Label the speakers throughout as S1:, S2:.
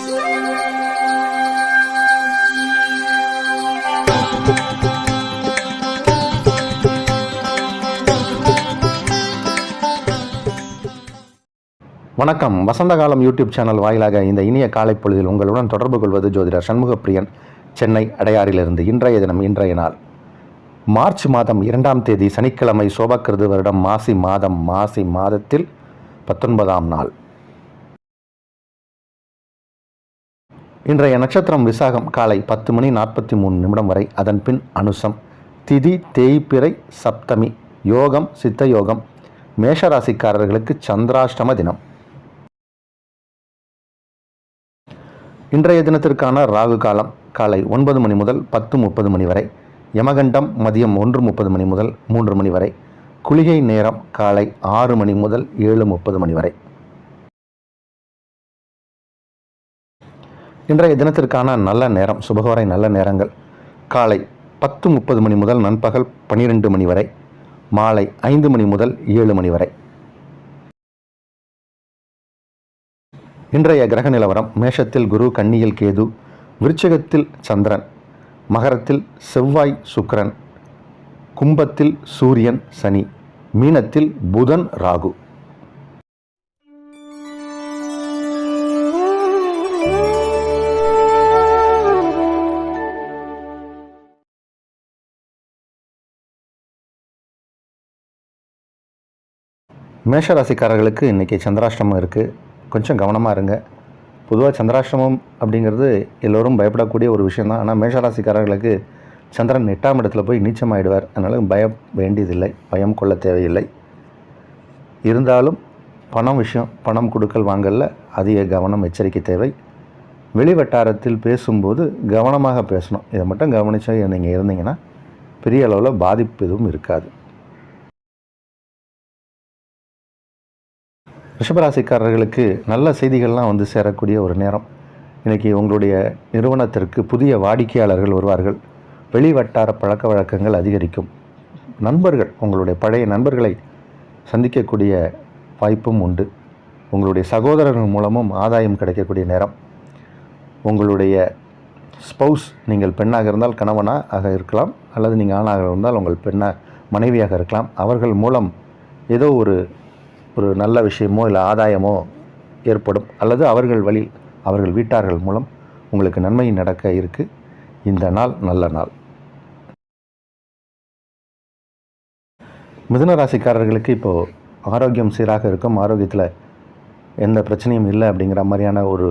S1: வணக்கம். வசந்தகாலம் YouTube channel வாயிலாக இந்த இனிய காலை பொழுதில் உங்களுடன் தொடர்பு கொள்வது ஜோதிடர் சண்முகப்பிரியன், சென்னை அடையாறிலிருந்து. இன்றைய தினம், இன்றைய நாள் மார்ச் மாதம் 2ஆம் தேதி சனிக்கிழமை, சோபக்கிருது வருடம் மாசி மாதத்தில் 19ஆம் நாள். இன்றைய நட்சத்திரம் விசாகம் காலை 10:43 வரை, அதன் பின் அனுசம், திதி தேய்பிறை, சப்தமி, யோகம் சித்த யோகம். மேஷராசிக்காரர்களுக்கு சந்திராஷ்டம தினம். இன்றைய தினத்திற்கான ராகு காலம் காலை 9 மணி முதல் 10:30 வரை, யமகண்டம் மதியம் 1:30 முதல் 3 வரை, குளிகை நேரம் காலை 6 மணி முதல் 7:30 வரை. இன்றைய தினத்திற்கான நல்ல நேரம், சுபகோரை நல்ல நேரங்கள் காலை 10:30 முதல் நண்பகல் 12 வரை, மாலை 5 மணி முதல் 7 வரை. இன்றைய கிரக நிலவரம்: மேஷத்தில் குரு, கன்னியில் கேது, விருச்சிகத்தில் சந்திரன், மகரத்தில் செவ்வாய் சுக்கிரன், கும்பத்தில் சூரியன் சனி, மீனத்தில் புதன் ராகு. மேஷராசிக்காரர்களுக்கு இன்றைக்கி சந்திராஷ்டமம் இருக்குது. கொஞ்சம் கவனமாக இருங்க. பொதுவாக சந்திராஷ்டமம் அப்படிங்கிறது எல்லோரும் பயப்படக்கூடிய ஒரு விஷயந்தான். ஆனால் மேஷராசிக்காரர்களுக்கு சந்திரன் 8ஆம் இடத்துல போய் நீச்சமாயிடுவார். அதனால் பயம் வேண்டியதில்லை, பயம் கொள்ள தேவையில்லை. இருந்தாலும் பணம் கொடுக்கல் வாங்கல அதிக கவனம், எச்சரிக்கை தேவை. வெளிவட்டாரத்தில் பேசும்போது கவனமாக பேசணும். இதை மட்டும் கவனித்து நீங்கள் இருந்தீங்கன்னா பெரிய அளவில் பாதிப்பு எதுவும் இருக்காது. ரிஷபராசிக்காரர்களுக்கு நல்ல செய்திகள்லாம் வந்து சேரக்கூடிய ஒரு நேரம். இன்றைக்கி உங்களுடைய நிறுவனத்திற்கு புதிய வாடிக்கையாளர்கள் வருவார்கள். வெளிவட்டார பழக்க வழக்கங்கள் அதிகரிக்கும். நண்பர்கள், உங்களுடைய பழைய நண்பர்களை சந்திக்கக்கூடிய வாய்ப்பும் உண்டு. உங்களுடைய சகோதரர்கள் மூலமும் ஆதாயம் கிடைக்கக்கூடிய நேரம். உங்களுடைய ஸ்பௌஸ், நீங்கள் பெண்ணாக இருந்தால் கணவனாக இருக்கலாம், அல்லது நீங்கள் ஆணாக இருந்தால் உங்கள் மனைவியாக இருக்கலாம். அவர்கள் மூலம் ஏதோ ஒரு நல்ல விஷயமோ இல்லை ஆதாயமோ ஏற்படும், அல்லது அவர்கள் வீட்டார்கள் மூலம் உங்களுக்கு நன்மை நடக்க இருக்குது. இந்த நாள் நல்ல நாள். மிதுன ராசிக்காரர்களுக்கு இப்போது ஆரோக்கியம் சீராக இருக்கும். ஆரோக்கியத்தில் எந்த பிரச்சனையும் இல்லை அப்படிங்கிற மாதிரியான ஒரு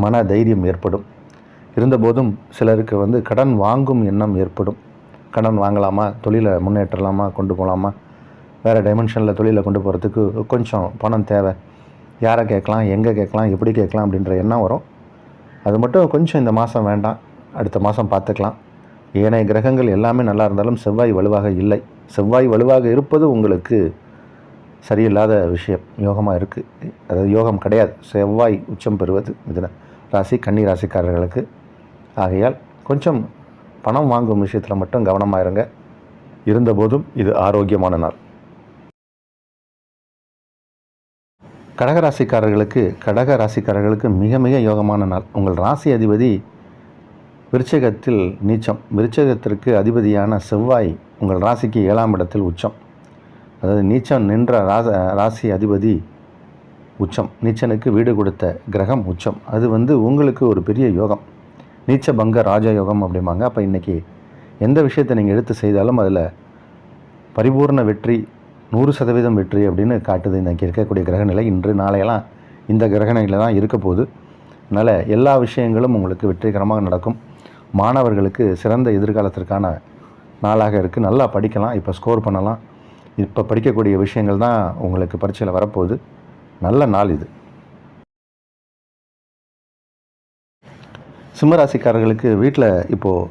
S1: மன தைரியம் ஏற்படும். இருந்தபோதும் சிலருக்கு கடன் வாங்கும் எண்ணம் ஏற்படும். கடன் வாங்கலாமா, தொழிலை முன்னேற்றலாமா, கொண்டு போகலாமா, வேறு டைமென்ஷனில் தொழிலை கொண்டு போகிறதுக்கு கொஞ்சம் பணம் தேவை. யாரை கேட்கலாம், எங்கே கேட்கலாம், எப்படி கேட்கலாம் அப்படின்ற எண்ணம் வரும். அது மட்டும் கொஞ்சம் இந்த மாதம் வேண்டாம், அடுத்த மாதம் பார்த்துக்கலாம். ஏனைய கிரகங்கள் எல்லாமே நல்லா இருந்தாலும் செவ்வாய் வலுவாக இல்லை. செவ்வாய் வலுவாக இருப்பது உங்களுக்கு சரியில்லாத விஷயம். யோகமாக இருக்குது, அதாவது யோகம் கிடையாது. செவ்வாய் உச்சம் பெறுவது மிதுன ராசி, கன்னி ராசிக்காரர்களுக்கு. ஆகையால் கொஞ்சம் பணம் வாங்கும் விஷயத்தில் மட்டும் கவனமாக இருங்க. இருந்தபோதும் இது ஆரோக்கியமான நாள். கடகராசிக்காரர்களுக்கு மிக மிக யோகமான நாள். உங்கள் ராசி அதிபதி விருச்சிகத்தில் நீச்சம். விருச்சிகத்திற்கு அதிபதியான செவ்வாய் உங்கள் ராசிக்கு 7ஆம் இடத்தில் உச்சம். அதாவது நீச்சம் நின்ற ராசி அதிபதி உச்சம். நீச்சனுக்கு வீடு கொடுத்த கிரகம் உச்சம். அது உங்களுக்கு ஒரு பெரிய யோகம். நீச்ச பங்க ராஜயோகம் அப்படிம்பாங்க. அப்போ இன்றைக்கி எந்த விஷயத்தை நீங்கள் எடுத்து செய்தாலும் அதில் பரிபூர்ண வெற்றி, 100% வெற்றி அப்படின்னு காட்டுது இன்றைக்கி இருக்கக்கூடிய கிரகநிலை. இன்று நாளையெல்லாம் இந்த கிரகநிலையில் தான் இருக்க போகுது. அதனால் எல்லா விஷயங்களும் உங்களுக்கு வெற்றிகரமாக நடக்கும். மாணவர்களுக்கு சிறந்த எதிர்காலத்திற்கான நாளாக இருக்குது. நல்லா படிக்கலாம், இப்போ ஸ்கோர் பண்ணலாம். இப்போ படிக்கக்கூடிய விஷயங்கள் தான் உங்களுக்கு பரீட்சையில் வரப்போகுது. நல்ல நாள் இது. சிம்மராசிக்காரர்களுக்கு வீட்டில் இப்போது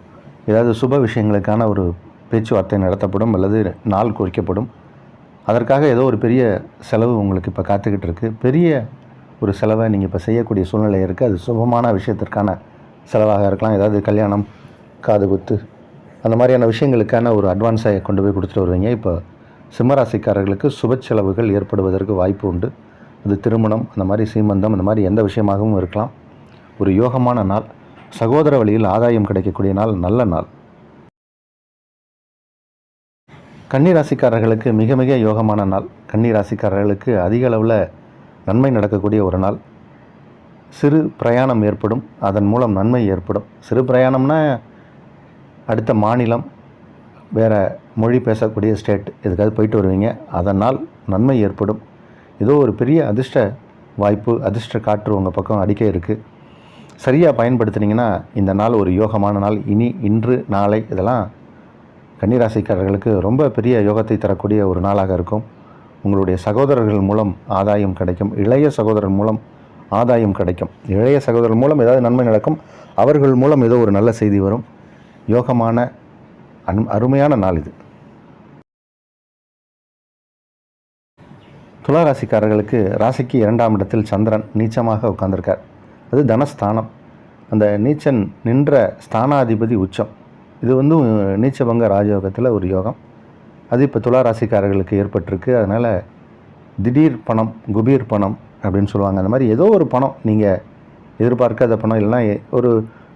S1: ஏதாவது சுப விஷயங்களுக்கான ஒரு பேச்சுவார்த்தை நடத்தப்படும், அல்லது நாள் குறிக்கப்படும். அதற்காக ஏதோ ஒரு பெரிய செலவு உங்களுக்கு இப்போ காத்துக்கிட்டு இருக்குது. பெரிய ஒரு செலவை நீங்கள் இப்போ செய்யக்கூடிய சூழ்நிலை இருக்குது. அது சுபமான விஷயத்திற்கான செலவாக இருக்கலாம். ஏதாவது கல்யாணம், காது குத்து, அந்த மாதிரியான விஷயங்களுக்கான ஒரு அட்வான்ஸை கொண்டு போய் கொடுத்துட்டு வருவீங்க. இப்போ சிம்மராசிக்காரர்களுக்கு சுப செலவுகள் ஏற்படுவதற்கு வாய்ப்பு உண்டு. அது திருமணம், அந்த மாதிரி சீமந்தம், அந்த மாதிரி எந்த விஷயமாகவும் இருக்கலாம். ஒரு யோகமான நாள். சகோதர வழியில் ஆதாயம் கிடைக்கக்கூடிய நாள், நல்ல நாள். கன்னிராசிக்காரர்களுக்கு மிக மிக யோகமான நாள். கன்னிராசிக்காரர்களுக்கு அதிக அளவில் நன்மை நடக்கக்கூடிய ஒரு நாள். சிறு பிரயாணம் ஏற்படும், அதன் மூலம் நன்மை ஏற்படும். சிறு பிரயாணம்னா அடுத்த மாநிலம், வேறு மொழி பேசக்கூடிய ஸ்டேட், எதுக்காவது போயிட்டு வருவீங்க, அதனால் நன்மை ஏற்படும். ஏதோ ஒரு பெரிய அதிர்ஷ்ட வாய்ப்பு, அதிர்ஷ்ட காற்று உங்கள் பக்கம் அடிக்க இருக்குது. சரியாக பயன்படுத்துனீங்கன்னா இந்த நாள் ஒரு யோகமான நாள். இன்று நாளை இதெல்லாம் கன்னிராசிக்காரர்களுக்கு ரொம்ப பெரிய யோகத்தை தரக்கூடிய ஒரு நாளாக இருக்கும். உங்களுடைய சகோதரர்கள் மூலம் ஆதாயம் கிடைக்கும். இளைய சகோதரர் மூலம் ஆதாயம் கிடைக்கும். இளைய சகோதரர் மூலம் ஏதாவது நன்மை நடக்கும். அவர்கள் மூலம் ஏதோ ஒரு நல்ல செய்தி வரும். யோகமான அருமையான நாள் இது. துளாராசிக்காரர்களுக்கு ராசிக்கு 2ஆம் இடத்தில் சந்திரன் நீச்சமாக உட்கார்ந்திருக்கார். அது தனஸ்தானம். அந்த நீச்சன் நின்ற ஸ்தானாதிபதி உச்சம். இது வந்து நீச்சபங்க ராஜயோகத்தில் ஒரு யோகம். அது இப்போ துளாராசிக்காரர்களுக்கு ஏற்பட்டிருக்கு. அதனால் திடீர் பணம், குபீர் பணம் அப்படின்னு சொல்லுவாங்க. அந்த மாதிரி ஏதோ ஒரு பணம், நீங்கள் எதிர்பார்க்காத பணம், இல்லைனா ஒரு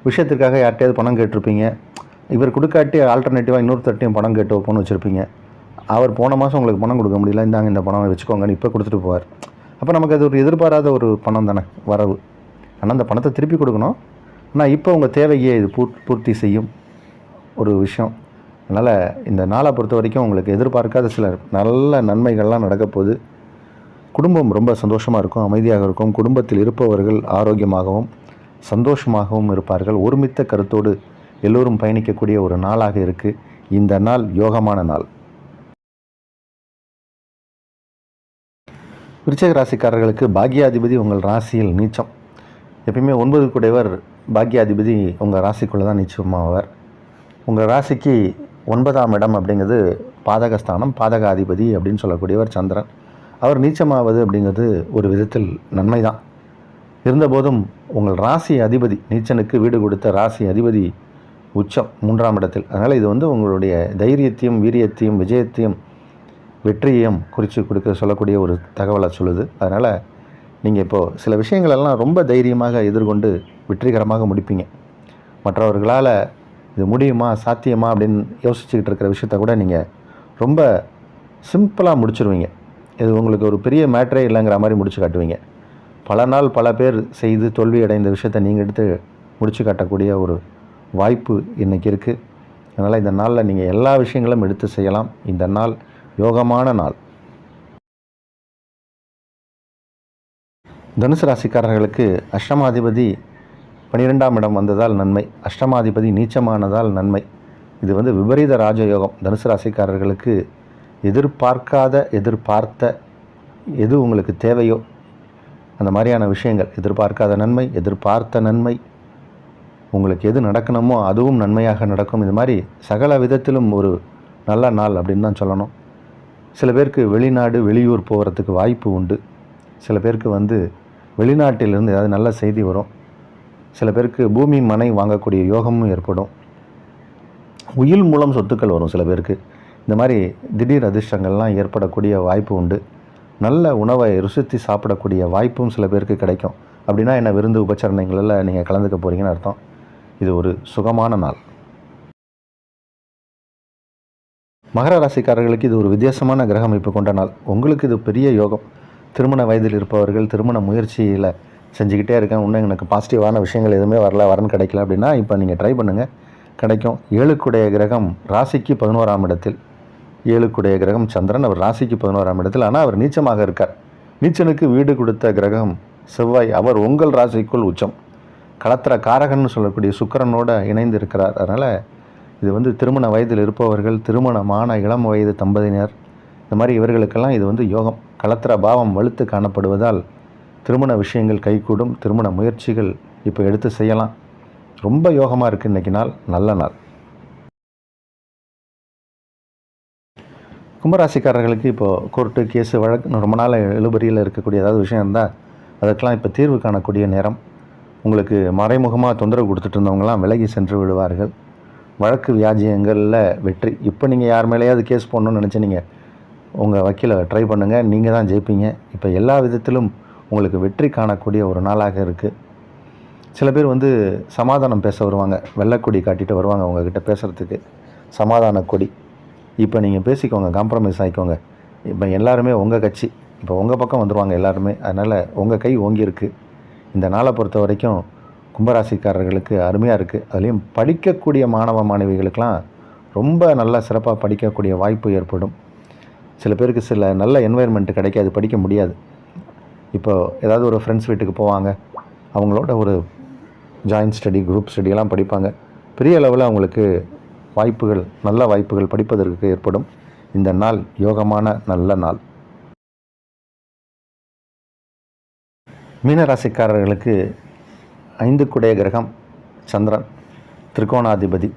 S1: விஷயத்திற்காக யார்கிட்டையாவது பணம் கேட்டிருப்பீங்க. இவர் கொடுக்காட்டி ஆல்டர்னேட்டிவாக இன்னொருத்தட்டையும் பணம் கேட்டு வைப்போன்னு வச்சுருப்பீங்க. அவர் போன மாதம் உங்களுக்கு பணம் கொடுக்க முடியல, இந்தாங்க இந்த பணம் வச்சுக்கோங்கன்னு இப்போ கொடுத்துட்டு போவார். அப்போ நமக்கு அது ஒரு எதிர்பாராத ஒரு பணம் தானே வரவு. ஆனால் அந்த பணத்தை திருப்பி கொடுக்கணும். ஆனால் இப்போ உங்கள் தேவையை இது பூர்த்தி செய்யும் ஒரு விஷயம். அதனால் இந்த நாளை பொறுத்த வரைக்கும் உங்களுக்கு எதிர்பார்க்காத சில நல்ல நன்மைகள்லாம் நடக்க போகுது. குடும்பம் ரொம்ப சந்தோஷமாக இருக்கும், அமைதியாக இருக்கும். குடும்பத்தில் இருப்பவர்கள் ஆரோக்கியமாகவும் சந்தோஷமாகவும் இருப்பார்கள். ஒருமித்த கருத்தோடு எல்லோரும் பயணிக்கக்கூடிய ஒரு நாளாக இருக்குது இந்த நாள். யோகமான நாள். விருச்சிக ராசிக்காரர்களுக்கு பாக்யாதிபதி உங்கள் ராசியில் நீச்சம். எப்பயுமே 9 கூடையவர் பாக்யாதிபதி உங்கள் ராசிக்குள்ளே தான் நீச்சமாவார். உங்கள் ராசிக்கு 9ஆம் இடம் அப்படிங்கிறது பாதகஸ்தானம். பாதகாதிபதி அப்படின்னு சொல்லக்கூடியவர் சந்திரன். அவர் நீச்சமாவது அப்படிங்கிறது ஒரு விதத்தில் நன்மை தான். இருந்தபோதும் உங்கள் ராசி அதிபதி, நீச்சனுக்கு வீடு கொடுத்த ராசி அதிபதி உச்சம் 3ஆம் இடத்தில். அதனால் இது வந்து உங்களுடைய தைரியத்தையும் வீரியத்தையும் விஜயத்தையும் வெற்றியையும் குறித்து கொடுக்க சொல்லக்கூடிய ஒரு தகவலை சொல்லுது. அதனால் நீங்கள் இப்போது சில விஷயங்களெல்லாம் ரொம்ப தைரியமாக எதிர்கொண்டு வெற்றிகரமாக முடிப்பீங்க. மற்றவர்களால் இது முடியுமா, சாத்தியமா அப்படின்னு யோசிச்சுக்கிட்டு இருக்கிற விஷயத்த கூட நீங்கள் ரொம்ப சிம்பிளாக முடிச்சிருவீங்க. இது உங்களுக்கு ஒரு பெரிய மேட்ரே இல்லைங்கிற மாதிரி முடிச்சு காட்டுவீங்க. பல நாள் பல பேர் செய்து தோல்வி அடைந்த விஷயத்தை நீங்கள் எடுத்து முடிச்சு காட்டக்கூடிய ஒரு வாய்ப்பு இன்றைக்கி இருக்குது. அதனால் இந்த நாளில் நீங்கள் எல்லா விஷயங்களும் எடுத்து செய்யலாம். இந்த நாள் யோகமான நாள். தனுசு ராசிக்காரர்களுக்கு அஷ்டமாதிபதி 12ஆம் இடம் வந்ததால் நன்மை. அஷ்டமாதிபதி நீச்சமானதால் நன்மை. இது வந்து விபரீத ராஜயோகம். தனுசு ராசிக்காரர்களுக்கு எதிர்பார்த்த எது உங்களுக்கு தேவையோ அந்த மாதிரியான விஷயங்கள், எதிர்பார்க்காத நன்மை, எதிர்பார்த்த நன்மை, உங்களுக்கு எது நடக்கணுமோ அதுவும் நன்மையாக நடக்கும். இது மாதிரி சகல விதத்திலும் ஒரு நல்ல நாள் அப்படின்னு தான் சொல்லணும். சில பேருக்கு வெளிநாடு வெளியூர் போகிறதுக்கு வாய்ப்பு உண்டு. சில பேருக்கு வந்து வெளிநாட்டிலிருந்து ஏதாவது நல்ல செய்தி வரும். சில பேருக்கு பூமி மனை வாங்கக்கூடிய யோகமும் ஏற்படும். உயில் மூலம் சொத்துக்கள் வரும் சில பேருக்கு. இந்த மாதிரி திடீர் அதிர்ஷ்டங்கள்லாம் ஏற்படக்கூடிய வாய்ப்பு உண்டு. நல்ல உணவை ருசித்து சாப்பிடக்கூடிய வாய்ப்பும் சில பேருக்கு கிடைக்கும். அப்படின்னா என்ன, விருந்து உபச்சரணைகளில் நீங்கள் கலந்துக்க போகிறீங்கன்னு அர்த்தம். இது ஒரு சுகமான நாள். மகர ராசிக்காரர்களுக்கு இது ஒரு வித்தியாசமான கிரக அமைப்பு கொண்ட நாள். உங்களுக்கு இது பெரிய யோகம். திருமண வயதில் இருப்பவர்கள் திருமண முயற்சியில் செஞ்சுக்கிட்டே இருக்கேன், இன்னும் எனக்கு பாசிட்டிவான விஷயங்கள் எதுவுமே வரன் கிடைக்கல அப்படின்னா இப்போ நீங்கள் ட்ரை பண்ணுங்கள், கிடைக்கும். 7க்குடைய கிரகம் ராசிக்கு 11ஆம் இடத்தில். 7க்குடைய கிரகம் சந்திரன், அவர் ராசிக்கு 11ஆம் இடத்தில். ஆனால் அவர் நீச்சமாக இருக்கார். நீச்சனுக்கு வீடு கொடுத்த கிரகம் செவ்வாய், அவர் உங்கள் ராசிக்குள் உச்சம். களத்திர காரகன்னு சொல்லக்கூடிய சுக்கிரனோடு இணைந்து இருக்கிறார். அதனால் இது வந்து திருமண வயதில் இருப்பவர்கள், திருமணமான இளம் வயது தம்பதியினர், இந்த மாதிரி இவர்களுக்கெல்லாம் இது வந்து யோகம். களத்திர பாவம் வலுத்து காணப்படுவதால் திருமண விஷயங்கள் கைகூடும். திருமண முயற்சிகள் இப்போ எடுத்து செய்யலாம். ரொம்ப யோகமாக இருக்குது இன்றைக்கி நாள், நல்ல நாள். கும்பராசிக்காரர்களுக்கு இப்போது கோர்ட்டு கேஸு வழக்கு ரொம்ப நாள் இழுபறியில் இருக்கக்கூடிய ஏதாவது விஷயம் இருந்தால் அதுக்கெல்லாம் இப்போ தீர்வு காணக்கூடிய நேரம். உங்களுக்கு மறைமுகமாக தொந்தரவு கொடுத்துட்டு இருந்தவங்களாம் விலகி சென்று விடுவார்கள். வழக்கு வியாஜியங்களில் வெற்றி. இப்போ நீங்கள் யார் மேலேயாவது கேஸ் போடணும்னு நினச்சி நீங்கள் உங்கள் வக்கீலை ட்ரை பண்ணுங்கள், நீங்கள் தான் ஜெயிப்பீங்க. இப்போ எல்லா விதத்திலும் உங்களுக்கு வெற்றி காணக்கூடிய ஒரு நாளாக இருக்குது. சில பேர் வந்து சமாதானம் பேச வருவாங்க, வெள்ளைக்கொடி காட்டிட்டு வருவாங்க உங்ககிட்ட பேசுகிறதுக்கு, சமாதான கொடி. இப்போ நீங்கள் பேசிக்கோங்க, காம்ப்ரமைஸ் ஆகிக்கோங்க. இப்போ எல்லாருமே உங்கள் கட்சி, இப்போ உங்கள் பக்கம் வந்துடுவாங்க எல்லாருமே. அதனால் உங்கள் கை ஓங்கியிருக்கு. இந்த நாளை பொறுத்த வரைக்கும் கும்பராசிக்காரர்களுக்கு அருமையாக இருக்குது. அதுலேயும் படிக்கக்கூடிய மாணவ மாணவிகளுக்கெல்லாம் ரொம்ப நல்லா சிறப்பாக படிக்கக்கூடிய வாய்ப்பு ஏற்படும். சில பேருக்கு சில நல்ல என்வாயர்மெண்ட் கிடைக்காது, படிக்க முடியாது. இப்போ ஏதாவது ஒரு ஃப்ரெண்ட்ஸ் வீட்டுக்கு போவாங்க, அவங்களோட ஒரு ஜாயின்ட் ஸ்டடி, குரூப் ஸ்டடியெல்லாம் படிப்பாங்க. பெரிய அளவில் அவங்களுக்கு வாய்ப்புகள், நல்ல வாய்ப்புகள் படிப்பதற்கு ஏற்படும். இந்த நாள் யோகமான நல்ல நாள். மீனராசிக்காரர்களுக்கு 5 கிரகம் சந்திரன், திரிகோணாதிபதி.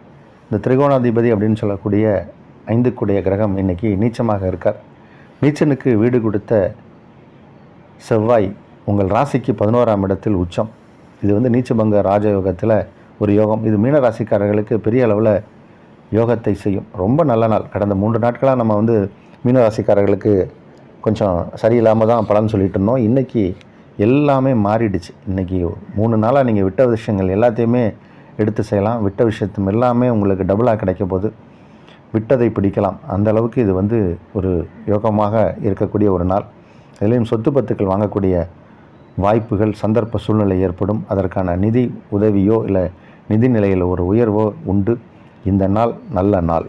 S1: இந்த திரிகோணாதிபதி அப்படின்னு சொல்லக்கூடிய 5 கிரகம் இன்றைக்கி நீச்சமாக இருக்கார். நீச்சனுக்கு வீடு கொடுத்த செவ்வாய் உங்கள் ராசிக்கு 11ஆம் இடத்தில் உச்சம். இது வந்து நீச்சபங்க ராஜயோகத்தில் ஒரு யோகம். இது மீனராசிக்காரர்களுக்கு பெரிய அளவில் யோகத்தை செய்யும். ரொம்ப நல்ல நாள். கடந்த 3 நாட்களாக நம்ம வந்து மீனராசிக்காரர்களுக்கு கொஞ்சம் சரியில்லாமல் தான் பலன் சொல்லிட்டு இருந்தோம். இன்றைக்கி எல்லாமே மாறிடுச்சு. இன்றைக்கி 3 நாளாக நீங்கள் விட்ட விஷயங்கள் எல்லாத்தையுமே எடுத்து செய்யலாம். விட்ட விஷயத்தும் எல்லாமே உங்களுக்கு டபுளாக கிடைக்க போது. விட்டதை பிடிக்கலாம். அந்த அளவுக்கு இது வந்து ஒரு யோகமாக இருக்கக்கூடிய ஒரு நாள். இதுலேயும் சொத்து பத்துக்கள் வாங்கக்கூடிய வாய்ப்புகள், சந்தர்ப்ப சூழ்நிலை ஏற்படும். அதற்கான நிதி உதவியோ இல்லை நிதி நிலையில் ஒரு உயர்வோ உண்டு. இந்த நாள் நல்ல நாள்.